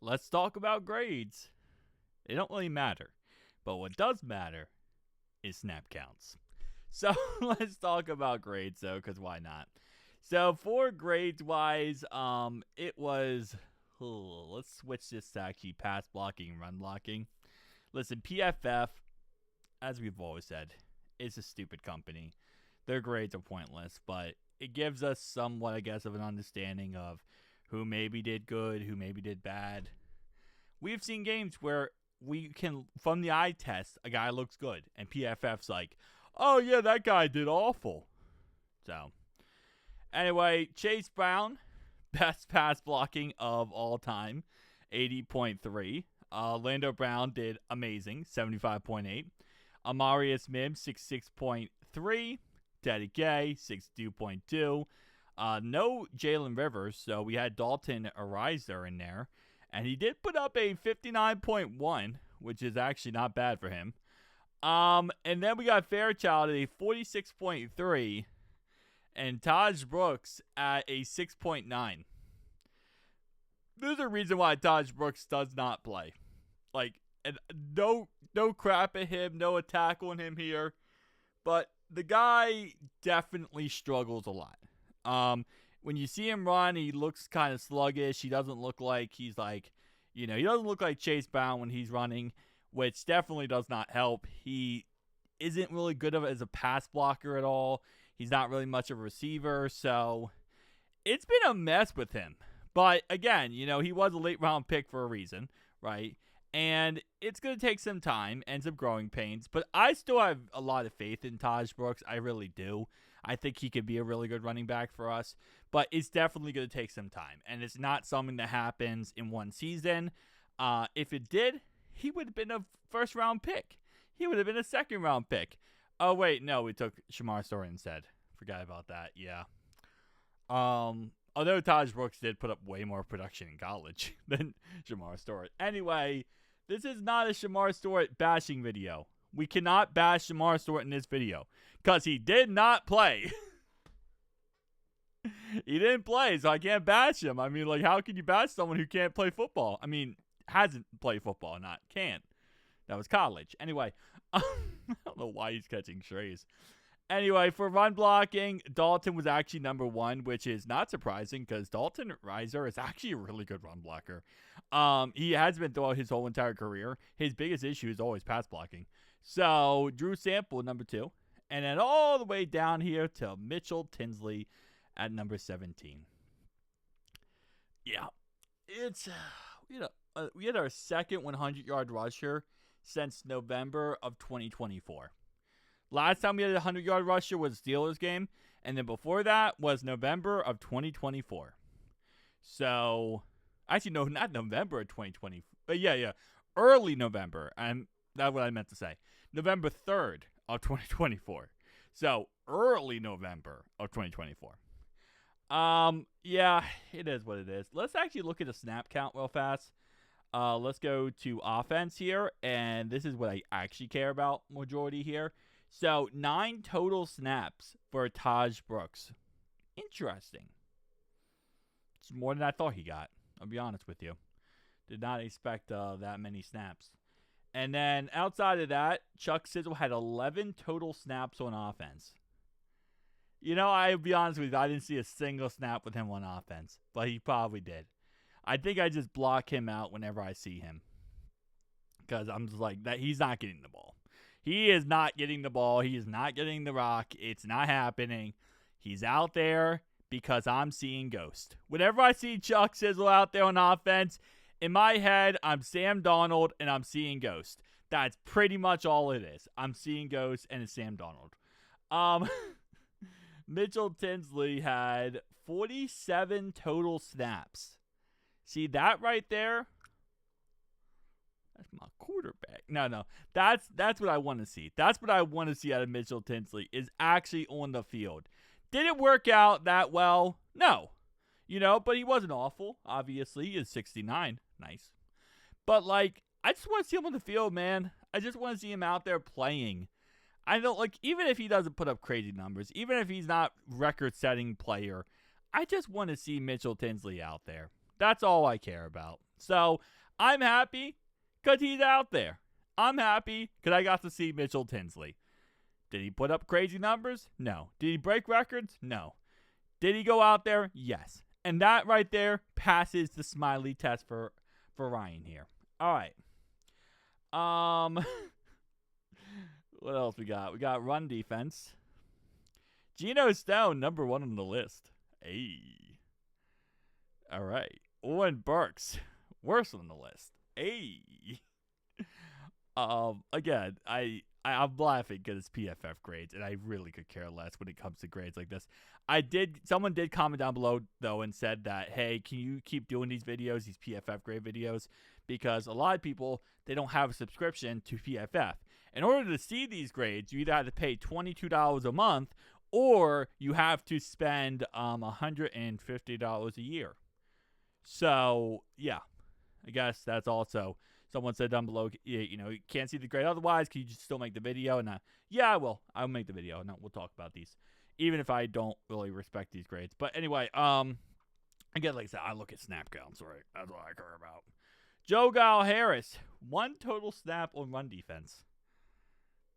let's talk about grades. They don't really matter. But what does matter is snap counts. So let's talk about grades, though, because why not? So for grades-wise, it was... let's switch this to actually pass blocking and run blocking. Listen, PFF, as we've always said, is a stupid company. Their grades are pointless, but it gives us somewhat, I guess, of an understanding of who maybe did good, who maybe did bad. We've seen games where we can, from the eye test, a guy looks good, and PFF's like, oh yeah, that guy did awful. So, anyway, Chase Brown, best pass blocking of all time, 80.3. Lando Brown did amazing, 75.8. Amarius Mims, 66.3. Teddy Gay, 62.2. No Jalen Rivers, so we had Dalton Ariza in there. And he did put up a 59.1, which is actually not bad for him. And then we got Fairchild at a 46.3. And Taj Brooks at a 6.9. There's a reason why Taj Brooks does not play. Like, and no crap at him, no attack on him here. But the guy definitely struggles a lot. When you see him run, he looks kind of sluggish. He doesn't look like he's like, he doesn't look like Chase Brown when he's running, which definitely does not help. He isn't really good as a pass blocker at all. He's not really much of a receiver, so it's been a mess with him. But again, he was a late round pick for a reason, right? And it's going to take some time and some growing pains, but I still have a lot of faith in Taj Brooks. I really do. I think he could be a really good running back for us, but it's definitely going to take some time, and it's not something that happens in one season. If it did, he would have been a first-round pick. He would have been a second-round pick. Oh, wait, no, we took Shamar Story instead. Forgot about that, yeah. Although Taj Brooks did put up way more production in college than Shamar Story. Anyway, this is not a Shamar Stewart bashing video. We cannot bash Shamar Stewart in this video because he did not play. He didn't play, so I can't bash him. I mean, like, how can you bash someone who can't play football? I mean, hasn't played football, not can't. That was college. Anyway, I don't know why he's catching strays. Anyway, for run blocking, Dalton was actually number one, which is not surprising because Dalton Reiser is actually a really good run blocker. He has been throughout his whole entire career. His biggest issue is always pass blocking. So, Drew Sample, number 2. And then all the way down here to Mitchell Tinsley at number 17. Yeah. It's, we had our second 100-yard rusher since November of 2024. Last time we had a 100-yard rusher was Steelers game, and then before that was November of 2024. So, actually, no, not November of 2020. But yeah, early November. That's what I meant to say. November 3rd of 2024. So, early November of 2024. Yeah, it is what it is. Let's actually look at the snap count real fast. Let's go to offense here, and this is what I actually care about majority here. So, 9 total snaps for Taj Brooks. Interesting. It's more than I thought he got. I'll be honest with you. Did not expect that many snaps. And then, outside of that, Chuck Sizzle had 11 total snaps on offense. I'll be honest with you. I didn't see a single snap with him on offense. But he probably did. I think I just block him out whenever I see him. Because I'm just like, that he's not getting the ball. He is not getting the ball. He is not getting the rock. It's not happening. He's out there because I'm seeing ghost. Whenever I see Chuck Sizzle out there on offense, in my head, I'm Sam Darnold and I'm seeing ghost. That's pretty much all it is. I'm seeing ghost and it's Sam Darnold. Mitchell Tinsley had 47 total snaps. See that right there? That's my quarterback. No. That's what I want to see. That's what I want to see out of Mitchell Tinsley is actually on the field. Did it work out that well? No. But he wasn't awful. Obviously, he is 69. Nice. But, I just want to see him on the field, man. I just want to see him out there playing. I don't, even if he doesn't put up crazy numbers, even if he's not record-setting player, I just want to see Mitchell Tinsley out there. That's all I care about. So I'm happy because he's out there. I'm happy because I got to see Mitchell Tinsley. Did he put up crazy numbers? No. Did he break records? No. Did he go out there? Yes. And that right there passes the smiley test for Ryan here. All right. What else we got? We got run defense. Geno Stone, number 1 on the list. Hey. All right. Owen Burks, worse on the list. Hey. Again, I'm laughing because it's PFF grades, and I really could care less when it comes to grades like this. Someone did comment down below, though, and said that, hey, can you keep doing these videos, these PFF grade videos? Because a lot of people, they don't have a subscription to PFF. In order to see these grades, you either have to pay $22 a month, or you have to spend $150 a year. So, yeah, I guess that's also... Someone said down below, you can't see the grade otherwise. Can you just still make the video? And yeah, I will. I'll make the video. And we'll talk about these, even if I don't really respect these grades. But anyway, again, like I said, I look at snap counts, right? That's what I care about. Joe Harris, 1 total snap on run defense,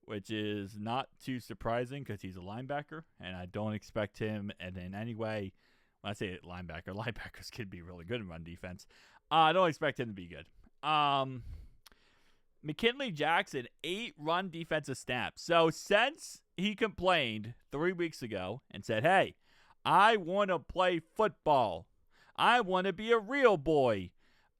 which is not too surprising because he's a linebacker, and I don't expect him. And in any way, when I say linebackers can be really good in run defense. I don't expect him to be good. McKinnley Jackson, 8 run defensive snaps. So since he complained 3 weeks ago and said, hey, I want to play football. I want to be a real boy.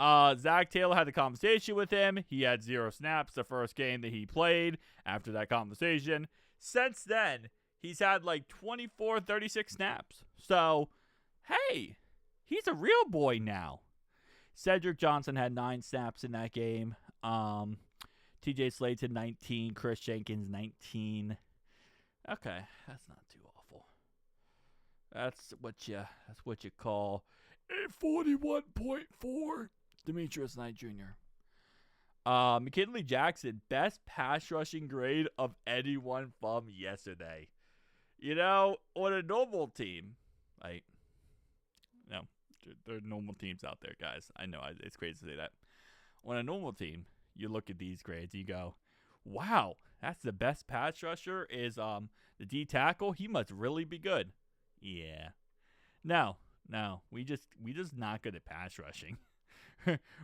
Zach Taylor had a conversation with him. He had 0 snaps the first game that he played after that conversation. Since then, he's had like 24, 36 snaps. So, hey, he's a real boy now. Cedric Johnson had 9 snaps in that game. TJ Slayton 19, Chris Jenkins 19. Okay, that's not too awful. That's what you call a 41.4 Demetrius Knight Jr. McKinnley Jackson, best pass rushing grade of anyone from yesterday. On a normal team, like, no. There are normal teams out there, guys. I know it's crazy to say that. On a normal team, you look at these grades, you go, wow, that's the best pass rusher is the D tackle. He must really be good. Yeah. No, we just not good at pass rushing.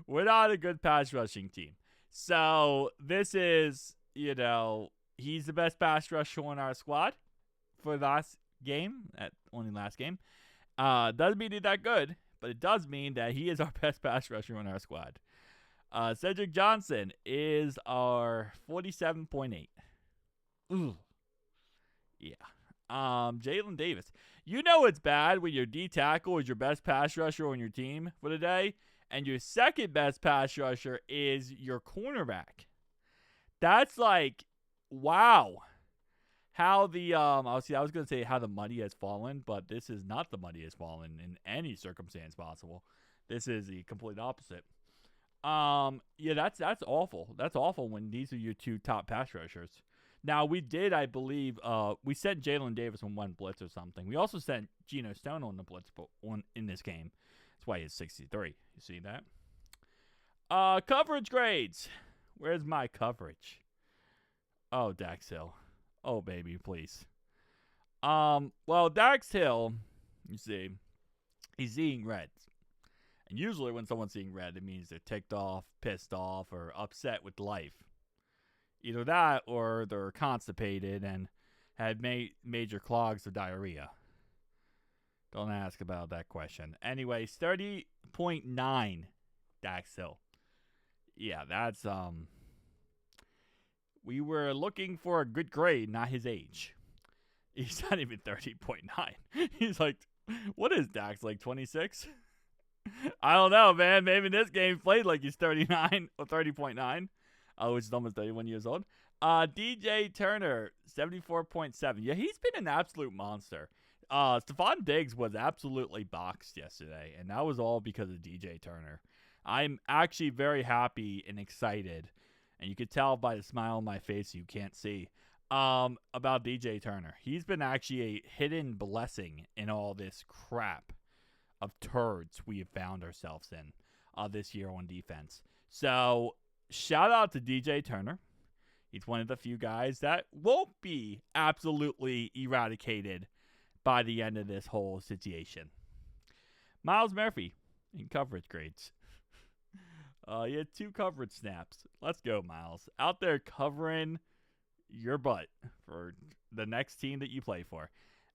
We're not a good pass rushing team. So this is, he's the best pass rusher on our squad for last game, only last game. Doesn't mean he's that good, but it does mean that he is our best pass rusher on our squad. Cedric Johnson is our 47.8. Ooh. Yeah. Jalen Davis. It's bad when your D tackle is your best pass rusher on your team for the day, and your second best pass rusher is your cornerback. That's like, wow. How the I was going to say how the money has fallen, but this is not the money has fallen in any circumstance possible. This is the complete opposite. Yeah, that's awful. That's awful when these are your 2 top pass rushers. Now we did, I believe, we sent Jalen Davis on 1 blitz or something. We also sent Geno Stone on the blitz in this game. That's why he's 63. You see that? Coverage grades. Where's my coverage? Oh, Dax Hill. Oh, baby, please. Well, Dax Hill, you see, he's seeing red. And usually when someone's seeing red, it means they're ticked off, pissed off, or upset with life. Either that or they're constipated and had major clogs of diarrhea. Don't ask about that question. Anyways, 30.9 Dax Hill. Yeah, that's, we were looking for a good grade, not his age. He's not even 30.9. He's like, what is Dax, like 26? I don't know, man. Maybe this game played like he's 39 or 30.9. Which is almost 31 years old. DJ Turner, 74.7. Yeah, he's been an absolute monster. Stephon Diggs was absolutely boxed yesterday, and that was all because of DJ Turner. I'm actually very happy and excited, and you could tell by the smile on my face you can't see, about DJ Turner. He's been actually a hidden blessing in all this crap of turds we have found ourselves in. this year on defense. So shout out to DJ Turner. He's one of the few guys that won't be absolutely eradicated by the end of this whole situation. Myles Murphy in coverage grades. He had 2 coverage snaps. Let's go, Myles. Out there covering your butt for the next team that you play for.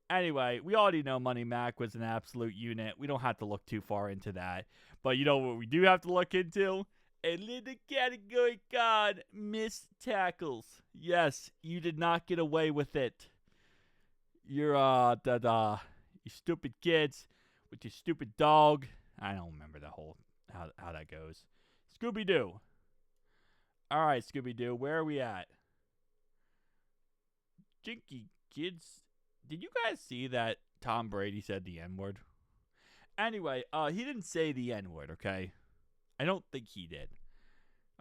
Anyway, we already know Money Mac was an absolute unit. We don't have to look too far into that. But you know what we do have to look into? A little category called missed tackles. Yes, you did not get away with it. You're you stupid kids with your stupid dog. I don't remember the whole how that goes. Scooby-Doo. All right, Scooby-Doo, where are we at? Jinky kids. Did you guys see that Tom Brady said the N-word? Anyway, he didn't say the N-word, okay? I don't think he did.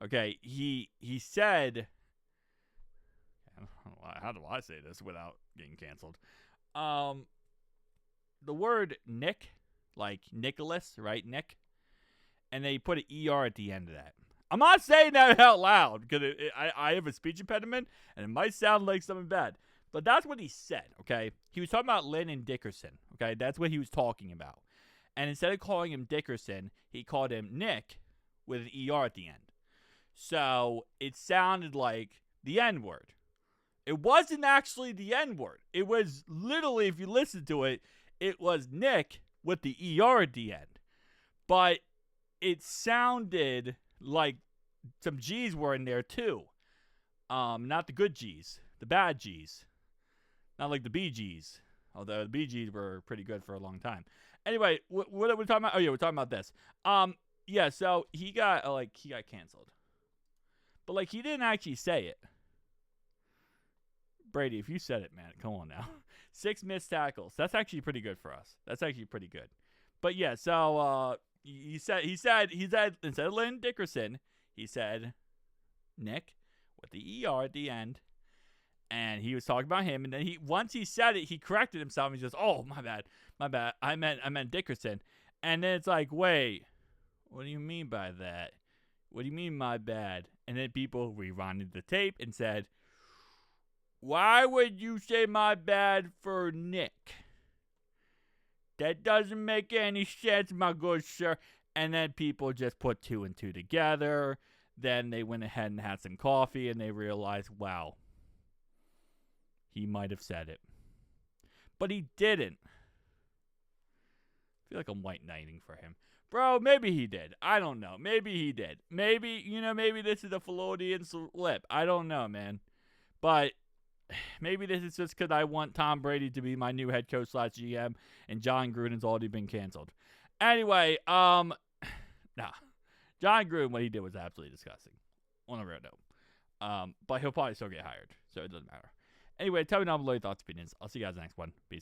Okay, he said, how do I say this without getting canceled? The word Nick, like Nicholas, right? Nick. And they put an ER at the end of that. I'm not saying that out loud because I have a speech impediment and it might sound like something bad. But that's what he said, okay? He was talking about Landon Dickerson, okay? That's what he was talking about. And instead of calling him Dickerson, he called him Nick with an ER at the end. So it sounded like the N-word. It wasn't actually the N-word. It was literally, if you listen to it, it was Nick with the ER at the end. But it sounded like some G's were in there too. Not the good G's, the bad G's. Not like the BGs, although the BGs were pretty good for a long time. Anyway, what are we talking about? Oh yeah, we're talking about this. Yeah, so he got canceled, but like he didn't actually say it. Brady, if you said it, man, come on now. 6 missed tackles. That's actually pretty good for us. That's actually pretty good. But yeah, so he said instead of Landon Dickerson, he said Nick with the ER at the end. And he was talking about him, and then once he said it, he corrected himself. He says, "Oh, my bad. I meant Dickerson." And then it's like, wait, what do you mean by that? What do you mean, my bad? And then people rewinded the tape and said, "Why would you say my bad for Nick? That doesn't make any sense, my good sir." And then people just put 2 and 2 together. Then they went ahead and had some coffee, and they realized, wow. He might have said it. But he didn't. I feel like I'm white knighting for him. Bro, maybe he did. I don't know. Maybe he did. Maybe this is a Floridian slip. I don't know, man. But maybe this is just because I want Tom Brady to be my new head coach / GM, and John Gruden's already been canceled. Anyway, nah. John Gruden, what he did was absolutely disgusting. On a real note. But he'll probably still get hired, so it doesn't matter. Anyway, tell me down below your thoughts, opinions. I'll see you guys in the next one. Peace.